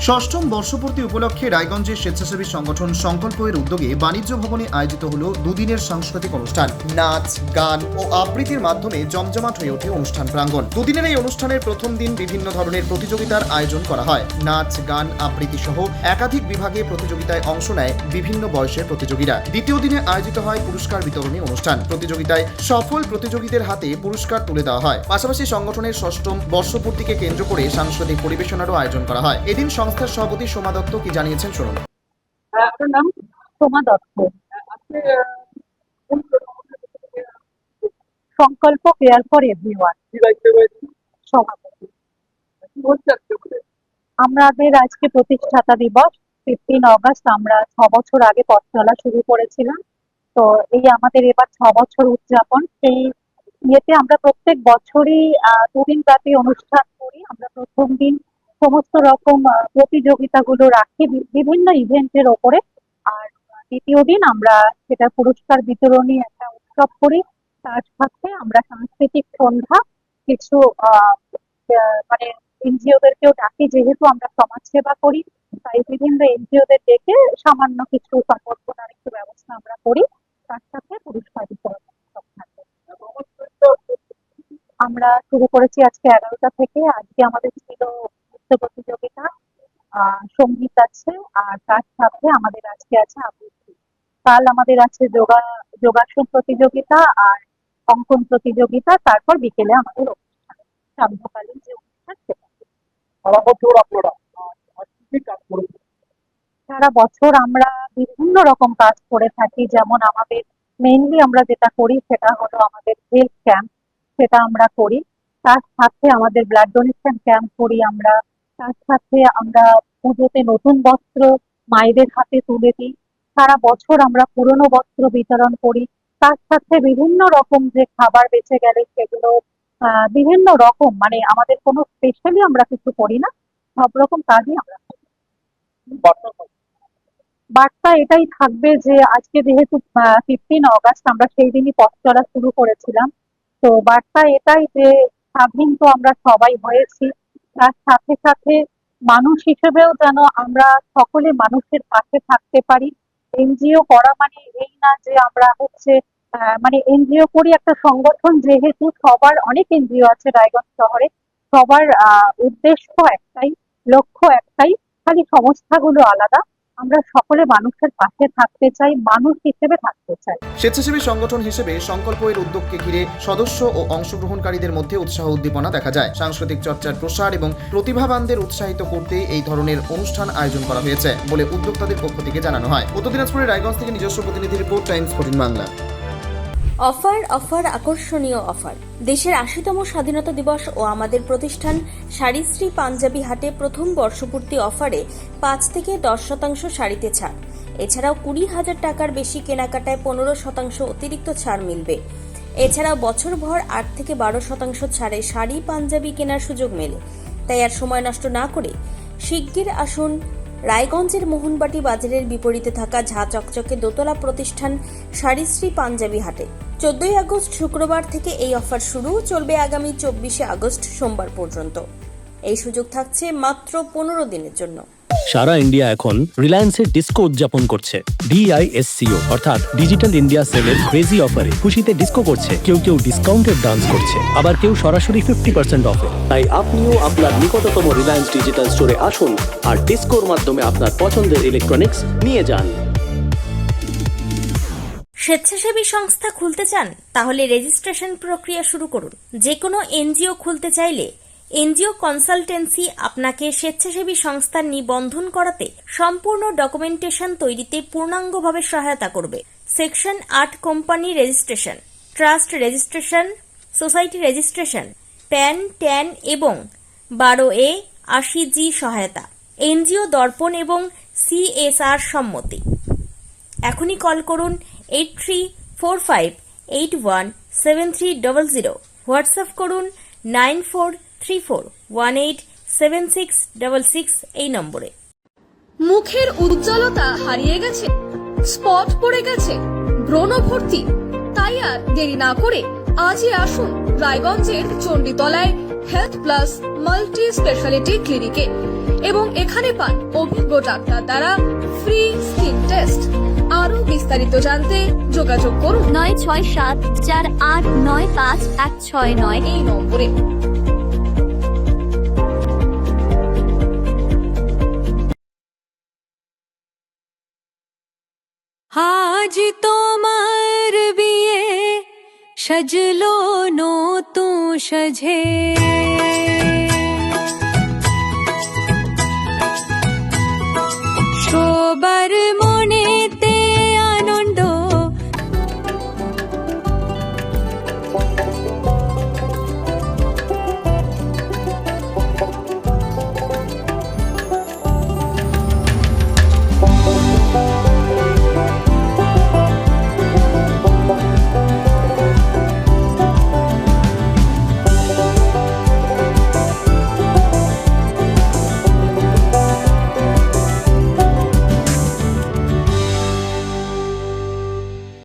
ষষ্ঠম বর্ষপূর্তি উপলক্ষে রায়গঞ্জের স্বেচ্ছাসেবী সংগঠন সংকল্পের উদ্যোগে বাণিজ্য ভবনে আয়োজিত হল দুদিনের সাংস্কৃতিক অনুষ্ঠান। নাচ, গান ও আবৃত্তির মাধ্যমে জমজমাট হয়ে ওঠে অনুষ্ঠান প্রাঙ্গণ। দুদিনের এই অনুষ্ঠানের প্রথম দিন বিভিন্ন ধরনের প্রতিযোগিতার আয়োজন করা হয়। নাচ, গান, আবৃত্তি সহ একাধিক বিভাগে প্রতিযোগিতায় অংশ নেয় বিভিন্ন বয়সের প্রতিযোগীরা। দ্বিতীয় দিনে আয়োজিত হয় পুরস্কার বিতরণী অনুষ্ঠান। প্রতিযোগিতায় সফল প্রতিযোগীদের হাতে পুরস্কার তুলে দেওয়া হয়। পাশাপাশি সংগঠনের ষষ্ঠম বর্ষপূর্তিকে কেন্দ্র করে সাংস্কৃতিক পরিবেশনারও আয়োজন করা হয়। এদিন সংস্থার সভাপতি সোমা দত্ত কি জানিয়েছেন শুনুন। আপনার নাম? সোমা দত্ত। সংকল্প কেয়ার ফর এভরিওয়ান সভাপতি। আমাদের আজকে প্রতিষ্ঠাতা দিবস 15 অগস্ট। আমরা 6 বছর আগে পথ চলা শুরু করেছিলাম। তো এই আমাদের এবার 6 বছর উদযাপন। সেই ইয়েতে আমরা প্রত্যেক বছরই দুদিন ব্যাপী অনুষ্ঠান করি। আমরা প্রথম দিন সমস্ত রকম প্রতিযোগিতাগুলো রাখি বিভিন্ন ইভেন্টের ওপরে, আর দ্বিতীয় দিন আমরা সেটা পুরস্কার বিতরণী একটা উৎসব করি। তার সাথে আমরা সাংস্কৃতিক সন্ধ্যা কিছু মানে এনজিওদেরকেও ডাকি, যেহেতু আমরা সমাজ সেবা করি তাই বিভিন্ন এনজিওদের ডেকে সামান্য কিছু সম্বর্ধনার একটু ব্যবস্থা আমরা করি। তার সাথে পুরস্কার বিতরণ উৎসব থাকে। আমরা শুরু করেছি আজকে 11টা থেকে। আজকে আমাদের ছিল নৃত্য প্রতিযোগিতা, সঙ্গীত আছে, আর তার সাথে আমাদের আজকে আছে আবৃত্তি। কাল আমাদের আছে যোগাসন প্রতিযোগিতা আর অঙ্কন প্রতিযোগিতা। তারপর বিকেলে আমাদের অনুষ্ঠান, সান্ধ্যকালীন যে অনুষ্ঠান সেটা। সারা বছর আমরা বিভিন্ন রকম কাজ করে থাকি। যেমন আমাদের মেইনলি আমরা যেটা করি সেটা হলো আমাদের হেলথ ক্যাম্প, সেটা আমরা করি। তার সাথে আমাদের ব্লাড ডোনেশন ক্যাম্প করি আমরা। তার সাথে আমরা পুজোতে নতুন বস্ত্র মায়েদের হাতে তুলে দিই। সারা বছর আমরা পুরনো বস্ত্র বিতরণ করি। তার সাথে বিভিন্ন রকম যে খাবার বেঁচে গেলে সেগুলো বিভিন্ন রকম, মানে আমাদের কোনো স্পেশালি আমরা কিছু করি না, সব রকম কাজই আমরা করি। বার্তা এটাই থাকবে যে আজকে যেহেতু 15 অগস্ট, আমরা সেই দিনই পথ চলা শুরু করেছিলাম। তো বার্তা এটাই যে স্বাধীন তো আমরা সবাই হয়েছি, তার সাথে সাথে মানুষ হিসেবেও যেন আমরা সকলে মানুষের পাশে থাকতে পারি। এনজিও করা মানে এই না যে আমরা হচ্ছে মানে এনজিও করি একটা সংগঠন, যেহেতু সবার অনেক এনজিও আছে রায়গঞ্জ শহরে, সবার উদ্দেশ্য একটাই, লক্ষ্য একটাই, খালি সংস্থাগুলো আলাদা। আমরা সকলে মানুষের পাশে থাকতে চাই, মানুষ হিসেবে থাকতে চাই। স্বেচ্ছাসেবী সংগঠন হিসেবে সংকল্প এর উদ্যোগকে ঘিরে সদস্য ও অংশগ্রহণকারীদের মধ্যে উৎসাহ উদ্দীপনা দেখা যায়। সাংস্কৃতিক চর্চার প্রসার এবং প্রতিভাবানদের উৎসাহিত করতে এই ধরনের অনুষ্ঠান আয়োজন করা হয়েছে বলে উদ্যোক্তাদের পক্ষ থেকে জানানো হয়। উত্তর দিনাজপুরের রায়গঞ্জ থেকে নিজস্ব প্রতিনিধি report, Times 14 Bangla. Offer offer আকর্ষণীয় অফার। দেশের 80তম স্বাধীনতা দিবস ও আমাদের প্রতিষ্ঠান শাড়িশ্রী পাঞ্জাবি হাটে প্রথম বর্ষপূর্তি অফারে 5 থেকে 10% শাড়িতে ছাড়। এছাড়াও 20,000 টাকার বেশি কেনাকাটায় 15% অতিরিক্ত ছাড় মিলবে। এছাড়াও বছরভর 8 থেকে 12% ছাড়ে শাড়ি পাঞ্জাবি কেনার সুযোগ মেলে। তাই আর সময় নষ্ট না করে শিগগির আসুন রায়গঞ্জের মোহনবাটি বাজারের বিপরীতে থাকা ঝা চকচকে দোতলা প্রতিষ্ঠান শাড়িশ্রী পাঞ্জাবি হাটে। 14 আগস্ট শুক্রবার থেকে এই অফার শুরু, চলবে আগামী 24 আগস্ট সোমবার পর্যন্ত। এই সুযোগ থাকছে মাত্র 15 দিনের জন্য। সারা ইন্ডিয়া এখন রিলায়েন্সের ডিস্কো উদযাপন করছে। DISCO অর্থাৎ ডিজিটাল ইন্ডিয়া সেলের ক্রেজি অফারে খুশিতে ডিস্কো করছে। কেউ কেউ ডিসকাউন্টেড ডান্স করছে, আবার কেউ সরাসরি 50% অফে। তাই আপনিও আপনার নিকটতম রিলায়েন্স ডিজিটাল স্টোরে আসুন আর ডিস্কোর মাধ্যমে আপনার পছন্দের ইলেকট্রনিক্স নিয়ে যান। স্বেচ্ছাসেবী সংস্থা খুলতে চান? তাহলে রেজিস্ট্রেশন প্রক্রিয়া শুরু করুন। যে কোনো এনজিও খুলতে চাইলে এনজিও কনসালটেন্সি আপনাকে স্বেচ্ছাসেবী সংস্থার নিবন্ধন করাতে, সম্পূর্ণ ডকুমেন্টেশন তৈরিতে পূর্ণাঙ্গভাবে সহায়তা করবে। Section 8 company registration, trust registration, society registration, pan, tan এবং 12A 80G সহায়তা, এনজিও দর্পণ এবং CSR সম্মতি। এখনই কল করুন 8345817300, হোয়াটসঅ্যাপ করুন 9434187666 এই নম্বরে। মুখের উজ্জ্বলতা হারিয়ে গেছে, স্পট পড়ে গেছে, ব্রণ ভর্তি, তাই আর দেরি না করে আজই আসুন রায়গঞ্জের চণ্ডীতলায় হেলথ প্লাস মাল্টি স্পেশালিটি ক্লিনিকে এবং এখানে পান অভিজ্ঞ ডাক্তার দ্বারা ফ্রি স্কিন টেস্ট। আরো বিস্তারিত জানতে যোগাযোগ করুন 9674895169 এই নম্বরে। আজ তোমার বিয়ে সাজলো নতুন সাজে